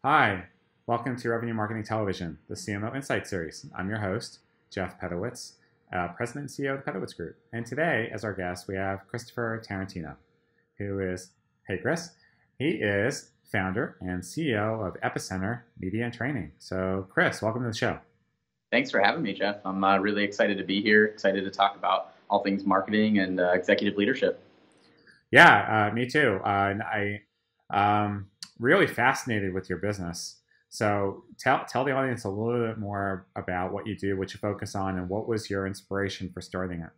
Hi, welcome to Revenue Marketing Television, the CMO Insights series. I'm your host, Jeff Pedowitz, President and CEO of the Pedowitz Group. And today, as our guest, we have Christopher Tarantino, who is, hey Chris, he is founder and CEO of Epicenter Media and Training. So Chris, welcome to the show. Thanks for having me, Jeff. I'm really excited to be here, excited to talk about all things marketing and executive leadership. Yeah, me too. And I really fascinated with your business. So tell the audience a little bit more about what you do, what you focus on, and what was your inspiration for starting it.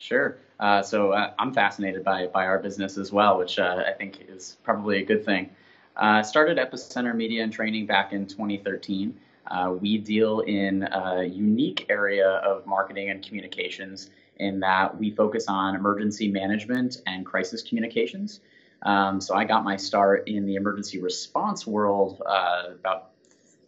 Sure. So I'm fascinated by our business as well, which I think is probably a good thing. Started Epicenter Media and Training back in 2013. We deal in a unique area of marketing and communications in that we focus on emergency management and crisis communications. So I got my start in the emergency response world about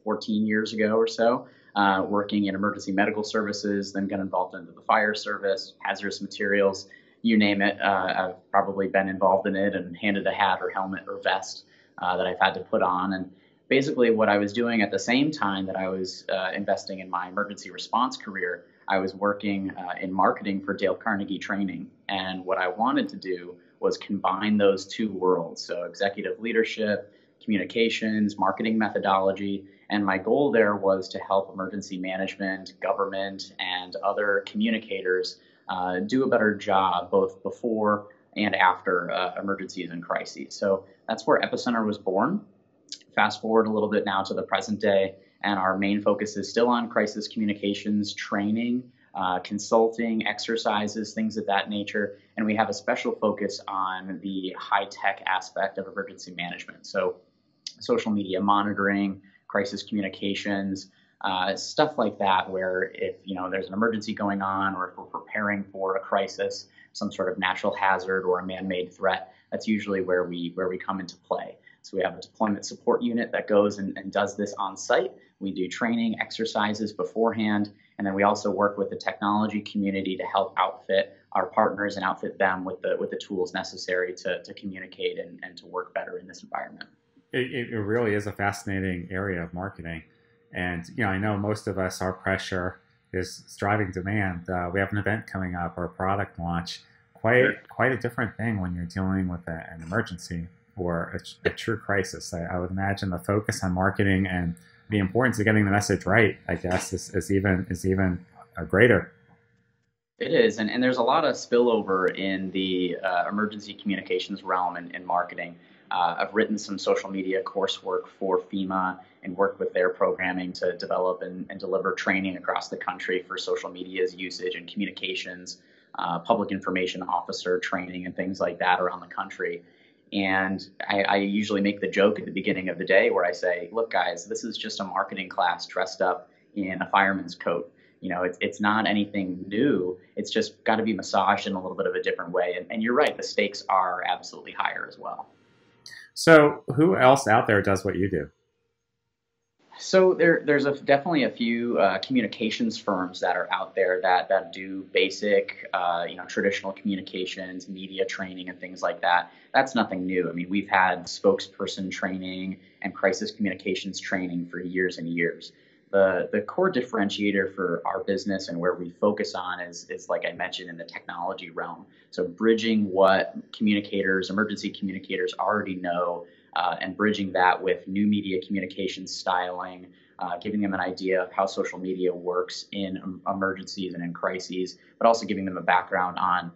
14 years ago or so, working in emergency medical services, then got involved into the fire service, hazardous materials, you name it. I've probably been involved in it and handed a hat or helmet or vest that I've had to put on. And basically what I was doing at the same time that I was investing in my emergency response career, I was working in marketing for Dale Carnegie Training. And what I wanted to do was combine those two worlds. So executive leadership, communications, marketing methodology. And my goal there was to help emergency management, government, and other communicators do a better job both before and after emergencies and crises. So that's where Epicenter was born. Fast forward a little bit now to the present day, and our main focus is still on crisis communications training, consulting, exercises, things of that nature. And we have a special focus on the high-tech aspect of emergency management. So social media monitoring, crisis communications, stuff like that, where if there's an emergency going on or if we're preparing for a crisis, some sort of natural hazard or a man-made threat, that's usually where we come into play. So we have a deployment support unit that goes and does this on site. We do training exercises beforehand, and then we also work with the technology community to help outfit our partners and outfit them with the tools necessary to communicate and to work better in this environment. It really is a fascinating area of marketing. And I know most of us, our pressure is driving demand. We have an event coming up or a product launch. Quite a different thing when you're dealing with an emergency or a true crisis. I would imagine the focus on marketing and the importance of getting the message right, I guess, is even greater. It is, and there's a lot of spillover in the emergency communications realm and marketing. I've written some social media coursework for FEMA and worked with their programming to develop and deliver training across the country for social media's usage and communications, public information officer training and things like that around the country. And I usually make the joke at the beginning of the day where I say, look, guys, this is just a marketing class dressed up in a fireman's coat. It's not anything new. It's just got to be massaged in a little bit of a different way. And you're right, the stakes are absolutely higher as well. So who else out there does what you do? So there's definitely a few communications firms that are out there that do basic, traditional communications, media training, and things like that. That's nothing new. I mean, we've had spokesperson training and crisis communications training for years and years. The core differentiator for our business and where we focus on is like I mentioned, in the technology realm. So bridging what emergency communicators already know, and bridging that with new media communication styling, giving them an idea of how social media works in emergencies and in crises, but also giving them a background on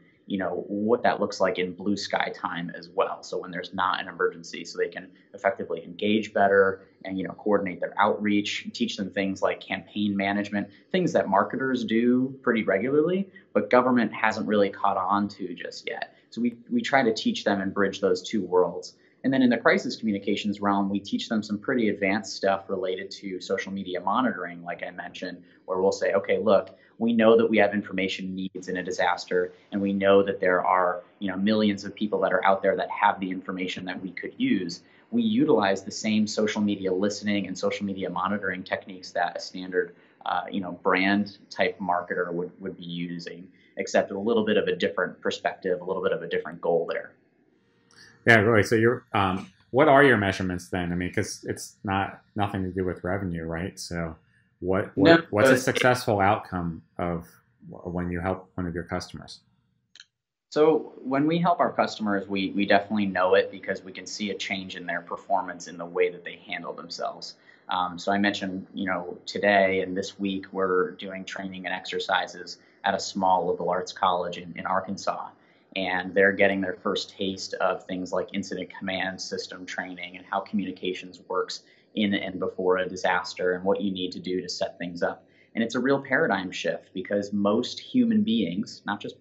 what that looks like in blue sky time as well. So when there's not an emergency, so they can effectively engage better and coordinate their outreach, teach them things like campaign management, things that marketers do pretty regularly, but government hasn't really caught on to just yet. So we try to teach them and bridge those two worlds. And then in the crisis communications realm, we teach them some pretty advanced stuff related to social media monitoring, like I mentioned, where we'll say, okay, look, we know that we have information needs in a disaster, and we know that there are millions of people that are out there that have the information that we could use. We utilize the same social media listening and social media monitoring techniques that a standard brand type marketer would be using, except a little bit of a different perspective, a little bit of a different goal there. Yeah, really. So you're what are your measurements then? I mean, because it's nothing to do with revenue, right? So No, what's a successful outcome of when you help one of your customers? so when we help our customers, we definitely know it because we can see a change in their performance in the way that they handle themselves. So I mentioned, today and this week we're doing training and exercises at a small liberal arts college in Arkansas. And they're getting their first taste of things like incident command system training and how communications works in and before a disaster and what you need to do to set things up. And it's a real paradigm shift because most human beings, not just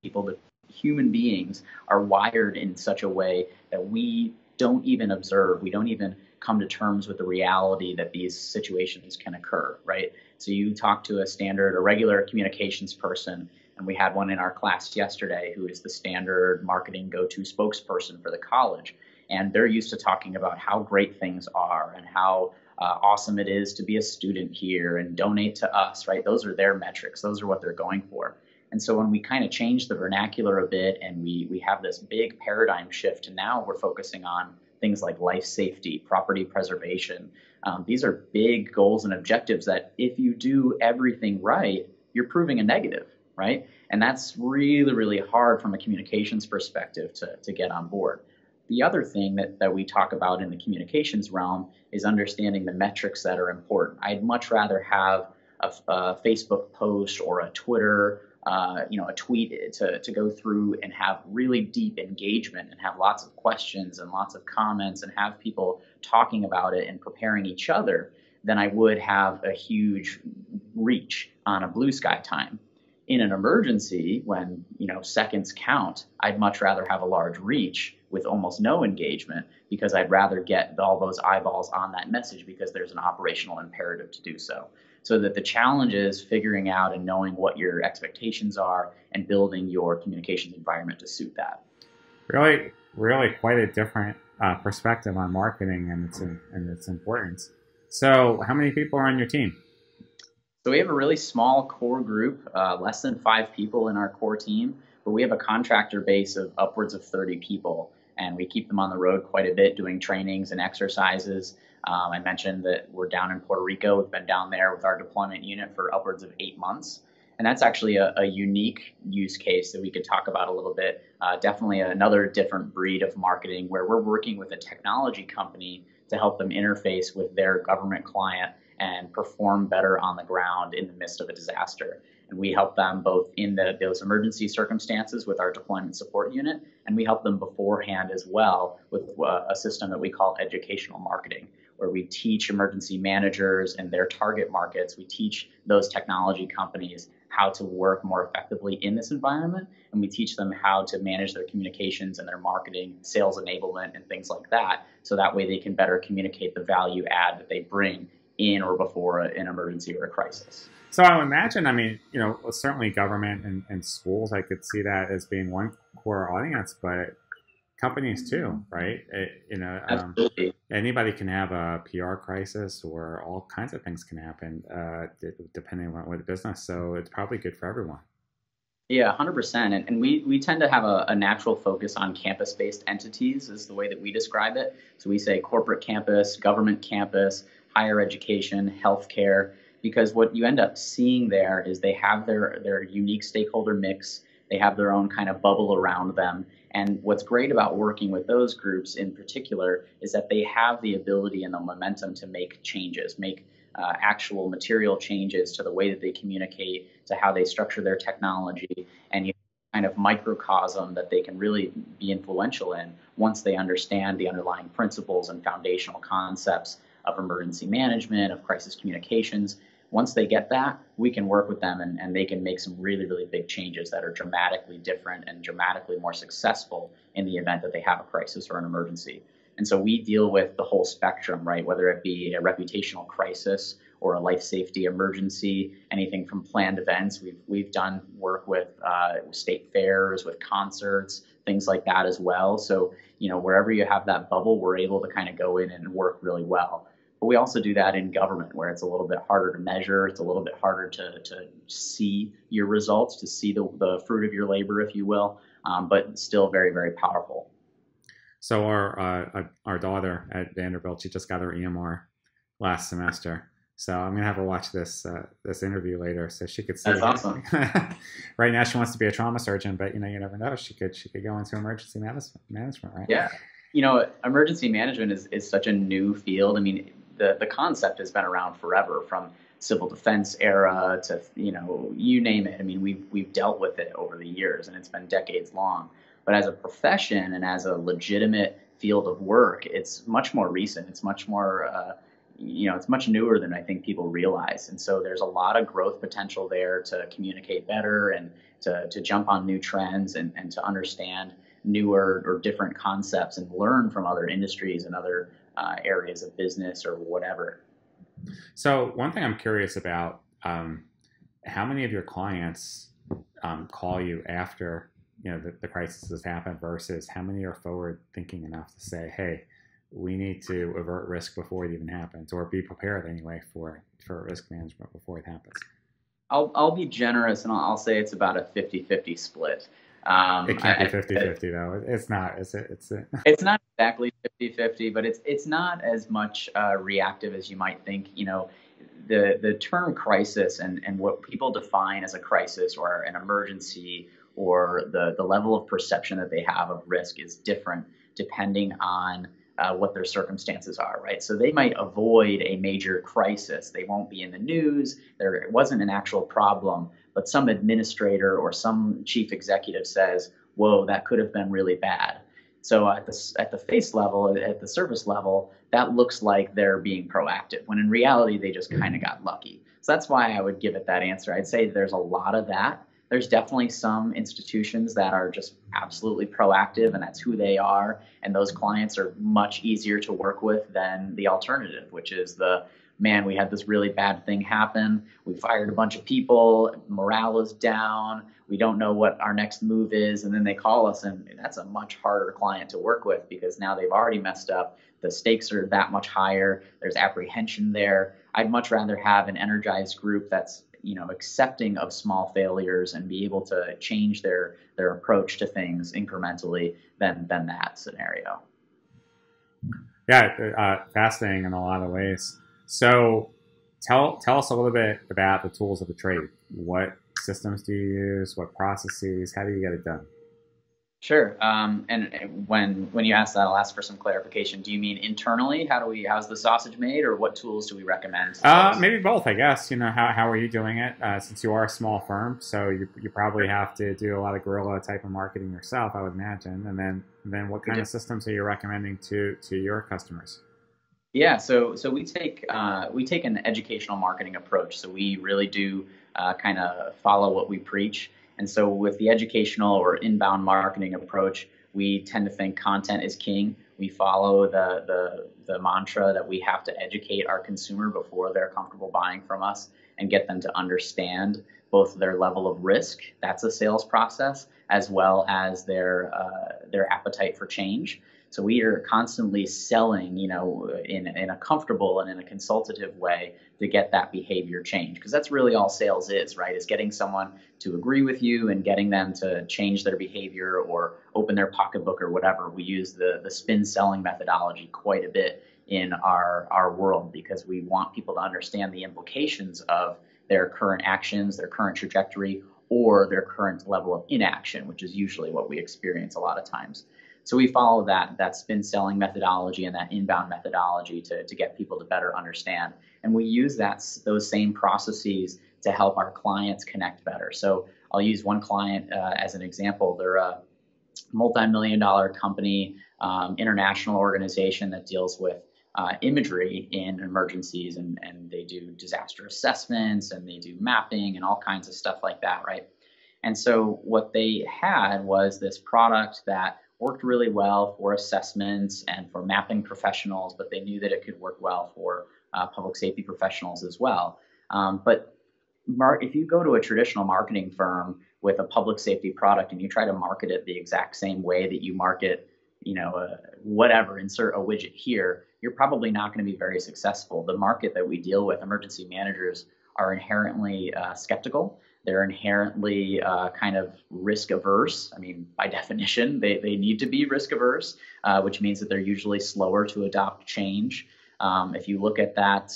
people, but human beings are wired in such a way that we don't even observe, we don't even come to terms with the reality that these situations can occur, right? So you talk to a regular communications person, and we had one in our class yesterday who is the standard marketing go-to spokesperson for the college. And they're used to talking about how great things are and how awesome it is to be a student here and donate to us, right? Those are their metrics. Those are what they're going for. And so when we kind of change the vernacular a bit and we have this big paradigm shift, and now we're focusing on things like life safety, property preservation. These are big goals and objectives that if you do everything right, you're proving a negative, right? And that's really, really hard from a communications perspective to get on board. The other thing that we talk about in the communications realm is understanding the metrics that are important. I'd much rather have a Facebook post or a Twitter a tweet to go through and have really deep engagement and have lots of questions and lots of comments and have people talking about it and preparing each other than I would have a huge reach on a blue sky time. In an emergency, when seconds count, I'd much rather have a large reach with almost no engagement because I'd rather get all those eyeballs on that message because there's an operational imperative to do so. So that the challenge is figuring out and knowing what your expectations are and building your communications environment to suit that. Really, really quite a different perspective on marketing and its importance. So, how many people are on your team? So we have a really small core group, less than 5 people in our core team, but we have a contractor base of upwards of 30 people, and we keep them on the road quite a bit doing trainings and exercises. I mentioned that we're down in Puerto Rico. We've been down there with our deployment unit for upwards of 8 months. And that's actually a unique use case that we could talk about a little bit. Definitely another different breed of marketing where we're working with a technology company to help them interface with their government client and perform better on the ground in the midst of a disaster. And we help them both in those emergency circumstances with our deployment support unit, and we help them beforehand as well with a system that we call educational marketing, where we teach emergency managers and their target markets, we teach those technology companies how to work more effectively in this environment, and we teach them how to manage their communications and their marketing, sales enablement, and things like that, so that way they can better communicate the value add that they bring in or before an emergency or a crisis. So I would imagine, I mean, certainly government and schools, I could see that as being one core audience, but companies too, right? Absolutely. Anybody can have a PR crisis or all kinds of things can happen depending on what business. So it's probably good for everyone. Yeah, 100%. And we tend to have a natural focus on campus-based entities is the way that we describe it. So we say corporate campus, government campus, higher education, healthcare, because what you end up seeing there is they have their unique stakeholder mix. They have their own kind of bubble around them. And what's great about working with those groups in particular is that they have the ability and the momentum to make changes, make actual material changes to the way that they communicate, to how they structure their technology, and kind of microcosm that they can really be influential in once they understand the underlying principles and foundational concepts of emergency management, of crisis communications. Once they get that, we can work with them and they can make some really, really big changes that are dramatically different and dramatically more successful in the event that they have a crisis or an emergency. And so we deal with the whole spectrum, right? Whether it be a reputational crisis or a life safety emergency, anything from planned events. We've done work with state fairs, with concerts, things like that as well. So, wherever you have that bubble, we're able to kind of go in and work really well. But we also do that in government where it's a little bit harder to measure. It's a little bit harder to see your results, to see the fruit of your labor, if you will, but still very, very powerful. So our daughter at Vanderbilt, she just got her EMR last semester. So I'm gonna have her watch this interview later, so she could see. That's awesome. Right now, she wants to be a trauma surgeon, but you never know. She could go into emergency management, right? Yeah. Emergency management is such a new field. I mean, the concept has been around forever, from civil defense era to, you name it. I mean, we've dealt with it over the years, and it's been decades long. But as a profession and as a legitimate field of work, it's much more recent. It's much more, it's much newer than I think people realize. And so there's a lot of growth potential there to communicate better and to jump on new trends and to understand newer or different concepts and learn from other industries and other areas of business or whatever. So one thing I'm curious about, how many of your clients call you after the crisis has happened versus how many are forward thinking enough to say, hey, we need to avert risk before it even happens, or be prepared anyway for risk management before it happens? I'll be generous and I'll say it's about a 50-50 split. It can't be 50-50 though. It's not, is it? It's not exactly 50-50, but it's not as much reactive as you might think. The term crisis and what people define as a crisis or an emergency or the level of perception that they have of risk is different depending on what their circumstances are, right? So they might avoid a major crisis. They won't be in the news. There wasn't an actual problem, but some administrator or some chief executive says, whoa, that could have been really bad. So at the face level, at the surface level, that looks like they're being proactive, when in reality, they just kind of got lucky. So that's why I would give it that answer. I'd say there's a lot of that. There's definitely some institutions that are just absolutely proactive, and that's who they are. And those clients are much easier to work with than the alternative, which is man, we had this really bad thing happen. We fired a bunch of people. Morale is down. We don't know what our next move is. And then they call us, and that's a much harder client to work with because now they've already messed up. The stakes are that much higher. There's apprehension there. I'd much rather have an energized group that's accepting of small failures and be able to change their approach to things incrementally than that scenario. Yeah, fascinating in a lot of ways. So tell us a little bit about the tools of the trade. What systems do you use? What processes? How do you get it done? Sure. And when you ask that, I'll ask for some clarification. Do you mean internally? How's the sausage made, or what tools do we recommend? Maybe both, I guess. How are you doing it? Since you are a small firm, so you probably have to do a lot of guerrilla type of marketing yourself, I would imagine. And then what kind of systems are you recommending to your customers? Yeah, so we take an educational marketing approach. So we really do kind of follow what we preach. And so with the educational or inbound marketing approach, we tend to think content is king. We follow the mantra that we have to educate our consumer before they're comfortable buying from us and get them to understand both their level of risk, that's a sales process, as well as their appetite for change. So we are constantly selling, in a comfortable and in a consultative way to get that behavior change. Because that's really all sales is, right? Is getting someone to agree with you and getting them to change their behavior or open their pocketbook or whatever. We use the spin selling methodology quite a bit in our world because we want people to understand the implications of their current actions, their current trajectory, or their current level of inaction, which is usually what we experience a lot of times. So we follow that spin selling methodology and that inbound methodology to get people to better understand. And we use those same processes to help our clients connect better. So I'll use one client as an example. They're a multi-million-dollar company, international organization that deals with imagery in emergencies, and they do disaster assessments and they do mapping and all kinds of stuff like that, right? And so what they had was this product that worked really well for assessments and for mapping professionals, but they knew that it could work well for public safety professionals as well. But if you go to a traditional marketing firm with a public safety product and you try to market it the exact same way that you market, whatever, insert a widget here, you're probably not going to be very successful. The market that we deal with, emergency managers, are inherently skeptical. They're inherently kind of risk averse. I mean, by definition, they need to be risk averse, which means that they're usually slower to adopt change. If you look at that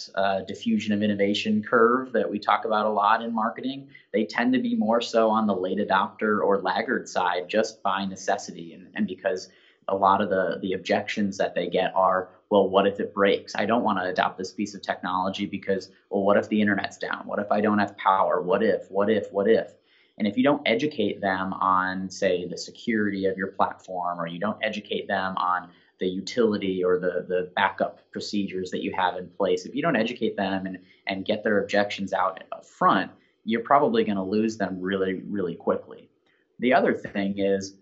diffusion of innovation curve that we talk about a lot in marketing, they tend to be more so on the late adopter or laggard side just by necessity, and because a lot of the objections that they get are, well, what if it breaks? I don't want to adopt this piece of technology because, well, what if the internet's down? What if I don't have power? What if? And if you don't educate them on, say, the security of your platform, or you don't educate them on the utility or the backup procedures that you have in place, if you don't educate them and get their objections out up front, you're probably going to lose them really, really quickly. The other thing is,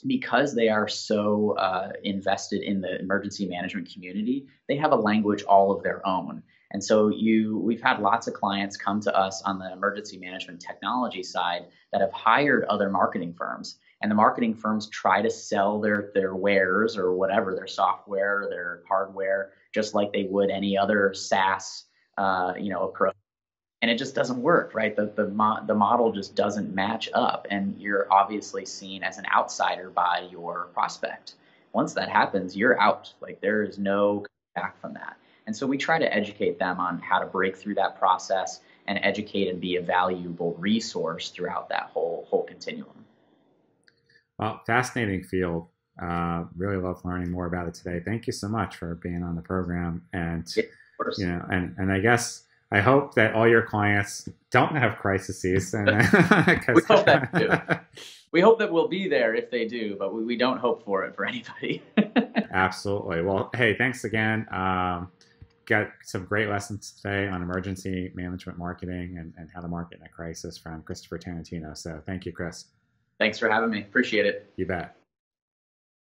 because they are so invested in the emergency management community, they have a language all of their own. And so we've had lots of clients come to us on the emergency management technology side that have hired other marketing firms. And the marketing firms try to sell their wares or whatever, their software, their hardware, just like they would any other SaaS approach. And it just doesn't work, right? The model just doesn't match up, and you're obviously seen as an outsider by your prospect. Once that happens, you're out. Like, there is no coming back from that. And so we try to educate them on how to break through that process and educate and be a valuable resource throughout that whole continuum. Well, fascinating field. Really love learning more about it today. Thank you so much for being on the program. And Yeah, of course. And I guess I hope that all your clients don't have crises. And, we hope that too. We hope that we'll be there if they do, but we don't hope for it for anybody. Absolutely. Well, hey, thanks again. Got some great lessons today on emergency management marketing and how to market in a crisis from Christopher Tarantino. So thank you, Chris. Thanks for having me. Appreciate it. You bet.